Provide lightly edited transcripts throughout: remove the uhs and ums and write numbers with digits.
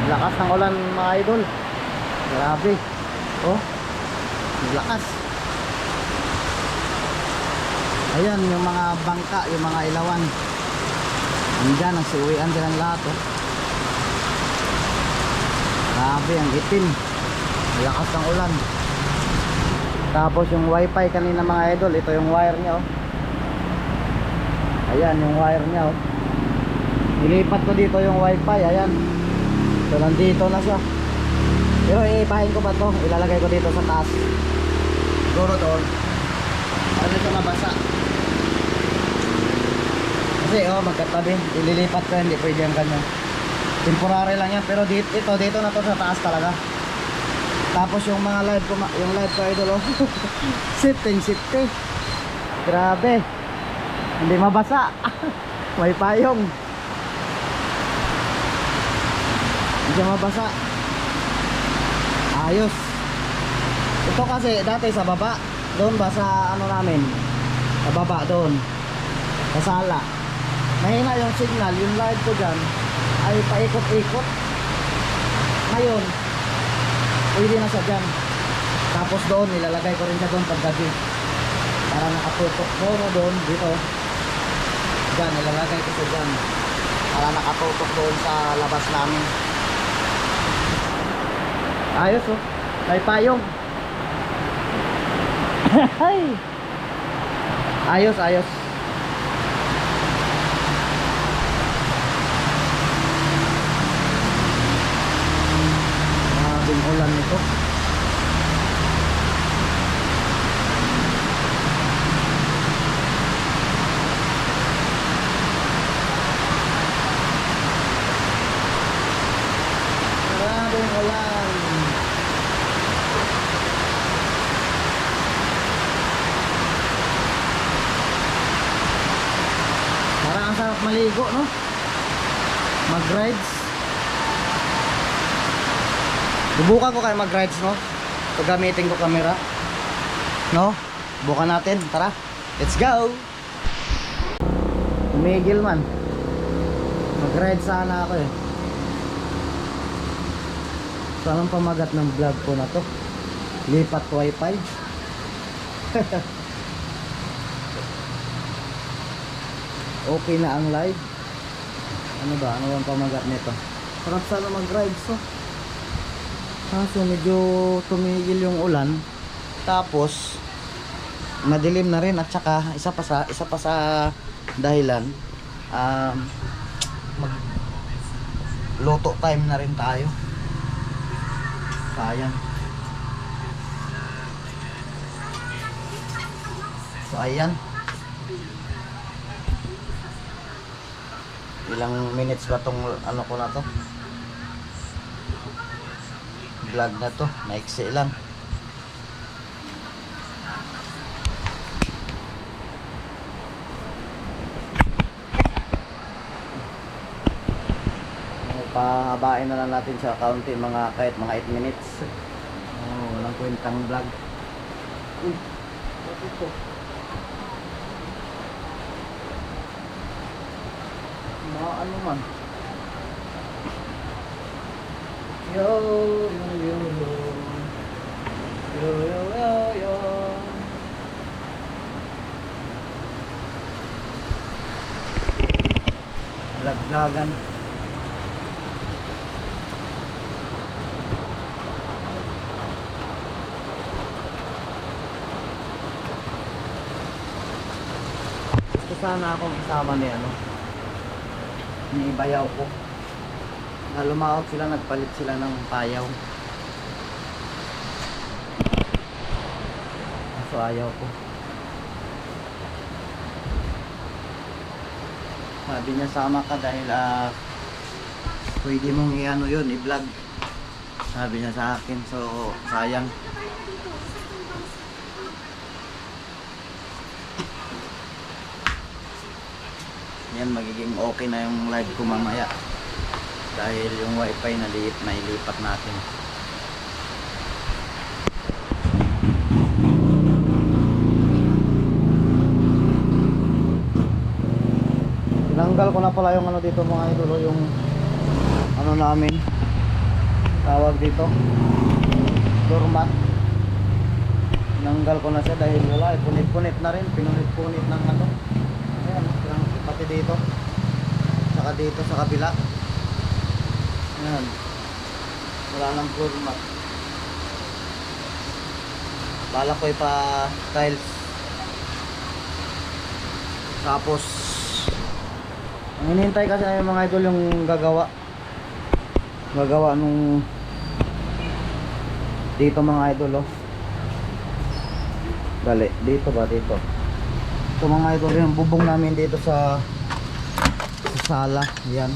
Lakas ng ulan mga idol. Grabe. Oh, lakas. Ayan yung mga bangka, yung mga ilawan. Andyan, nagsiuwian din ang lahat. Oh. Grabe, ang itim. Lakas ng ulan. Tapos yung wifi kanina mga idol, ito yung wire nya. Oh. Ayan yung wire nya. Oh. Nilipat ko dito yung wifi, ayan. So nandito na siya. Pero iipahin ko pa to, ilalagay ko dito sa taas. Siguro doon. Para dito mabasa. Kasi oh, magkatabi. Ililipat ko, hindi pwede yung ganyan. Temporary lang yan, pero dito na to sa taas talaga. Tapos yung mga live ko, yung live ko idol oh. Safety. Grabe. Hindi mabasa. May payong. Hindi mabasa. Ayos. Ito kasi dati sa baba. Doon ba sa ano namin? Sa baba doon. Sa sala. Mahina yung signal. Yung live ko dyan ay paikot-ikot. Ngayon pwede na siya dyan. Tapos doon nilalagay ko rin siya doon paggabi. Para nakatutok ko doon dito. Dyan nilalagay ko siya dyan. Para nakatutok doon sa labas namin. Ayos oh. May payong. Ayos. Mabing ulan nito. Mabing ulan. Parang ang sarap maligo, no? Mag-rides. Bubukan ko kayo mag-rides, no? So gamitin ko camera. No? Bukan natin. Tara. Let's go! Tumigil man. Mag-ride sana ako eh. So anong pamagat ng vlog ko na to? Lipat wifi. Okay na ang live. Ano ba? Ano ang pamagat nito? Sarap sana mag-ride so. Kaso medyo tumigil yung ulan. Tapos madilim na rin at saka isa pa sa dahilan luto time na rin tayo. Sayang. So ayan. Ilang minutes ba tong ano ko na to? Vlog na to, maiksi lang. Pahabain na lang natin sa kaunti kahit mga 8 minutes. Oh, walang kwentang vlog. What ito? Ano man. Yo. Vlog-vlogan. Gusto sana akong kasama ni ni bayaw ko. Na lumaot sila, nagpalit sila ng payaw. So ayaw ko. Sabi niya sama ka dahil pwede mong i-ano yun, i-vlog. Sabi niya sa akin, so sayang. Yan, magiging okay na yung live ko mamaya. Dahil yung wifi na ilipat natin. Tinanggal ko na pala yung dito mga idol, yung namin tawag dito, doormat. Nanggal ko na siya dahil wala, punit-punit na rin, pinunit-punit ng ano. Ayan, pati dito, saka dito sa kabila. Ayan, wala nang floor mat. Balak ko ipa tiles. Tapos ang hinihintay kasi na yung mga idol yung gagawa nung dito mga idol oh. Dali, dito ba dito? Ito mga idol yung bubong namin dito sa sala, yan.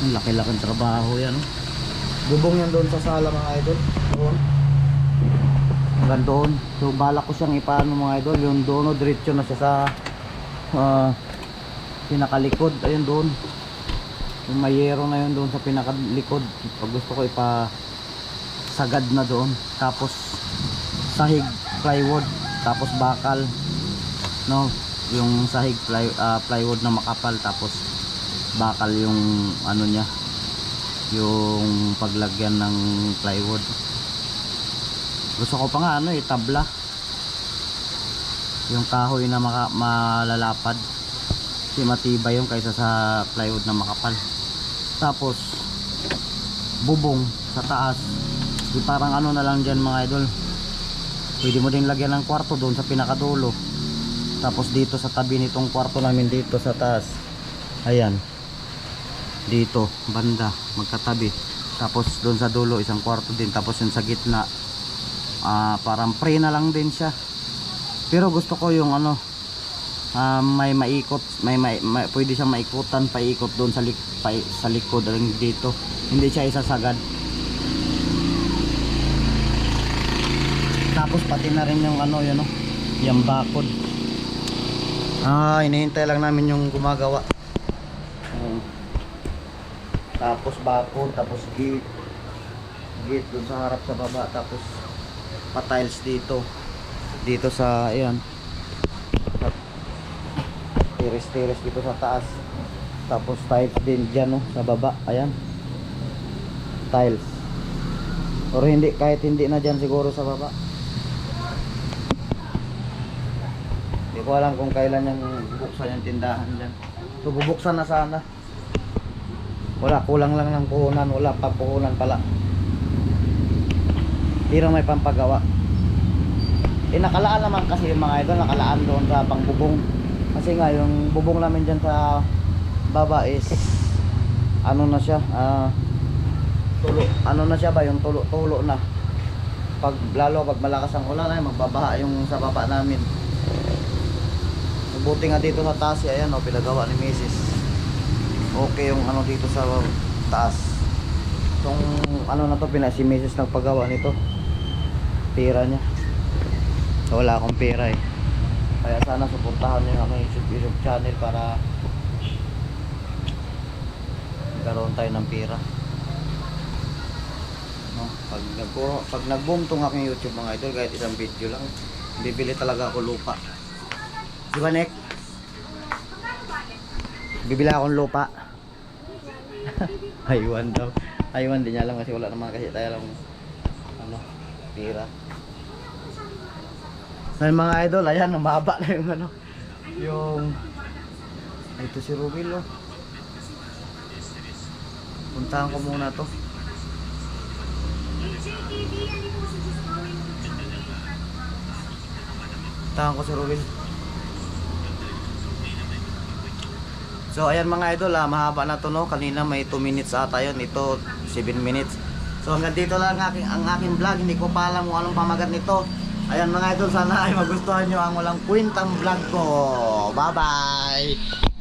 Ang laki-laking trabaho yan oh. Bubong yan doon sa sala mga idol. Doon. Hanggang doon. So balak ko siyang ipaano mga idol, yung doon oh, diretso na siya sa pinakalikod. Ayun doon. Yung mayero na yun doon sa pinakalikod. Pag gusto ko ipa sagad na doon. Tapos sahig plywood, tapos bakal, no, yung sahig plywood na makapal, tapos bakal yung ano niya, yung paglagyan ng plywood. Gusto ko pa nga ano tabla yung kahoy na malalapad, kasi matibay yung kaysa sa plywood na makapal. Tapos bubong sa taas, parang ano na lang dyan mga idol, pwede mo din lagyan ng kwarto doon sa pinakadulo. Tapos dito sa tabi nitong kwarto namin dito sa taas, ayan, dito banda magkatabi. Tapos doon sa dulo isang kwarto din. Tapos yung sa gitna parang pre na lang din siya. Pero gusto ko yung ano, may maikot, pwede siyang maikutan, paikot doon sa likod dito. Hindi siya isasagad. Tapos pati na rin yung ano yun, yung bakod. Hinihintay lang namin yung gumagawa. Tapos bakod, tapos gate dun sa harap sa baba, tapos pa-tiles dito sa ayan, tiris-tiris dito sa taas. Tapos tiles din dyan sa baba, ayan, tiles. Pero hindi, kahit hindi na dyan siguro sa baba. Hindi ko alam kung kailan yung bubuksan yung tindahan dyan. So bubuksan na sana. Wala, kulang lang ng puhunan. Wala pa puhunan pala. Hindi lang may pampagawa. Nakalaan naman kasi yung mga idol, nakalaan doon sa pangbubong. Kasi nga yung bubong namin dyan sa baba is ano na siya, tulo, ano na siya ba, yung tulo na. Lalo pag malakas ang ulan ay magbabaha yung sa baba namin. Buti nga dito sa taas, ayan pinagawa ni Mrs. Okay yung ano dito sa taas. Itong ano na to, si Mrs. nagpagawa nito. Pera niya. Wala akong pera eh. Kaya sana suportahan niyo ang YouTube channel para magkaroon tayo ng pera. No? Pag nag-boom tong aking YouTube mga idol, kahit isang video lang, bibili talaga ako lupa. Di ba, Nek? Bibili akong lupa. Aywan daw. Aywan din niya lang kasi wala naman kasi tayo lang ano, pira. So mga idol, ayan, umaba na yung ano, yung ito si Rubil puntahan ko muna to. Puntahan ko si Rubil. So ayan mga idol, mahaba na to kanina may 2 minutes ata yun, ito 7 minutes. So hanggang dito lang ang aking vlog, hindi ko pa alam kung anong pamagat nito. Ayan mga idol, sana ay magustuhan nyo ang walang kwentang vlog ko. Bye bye.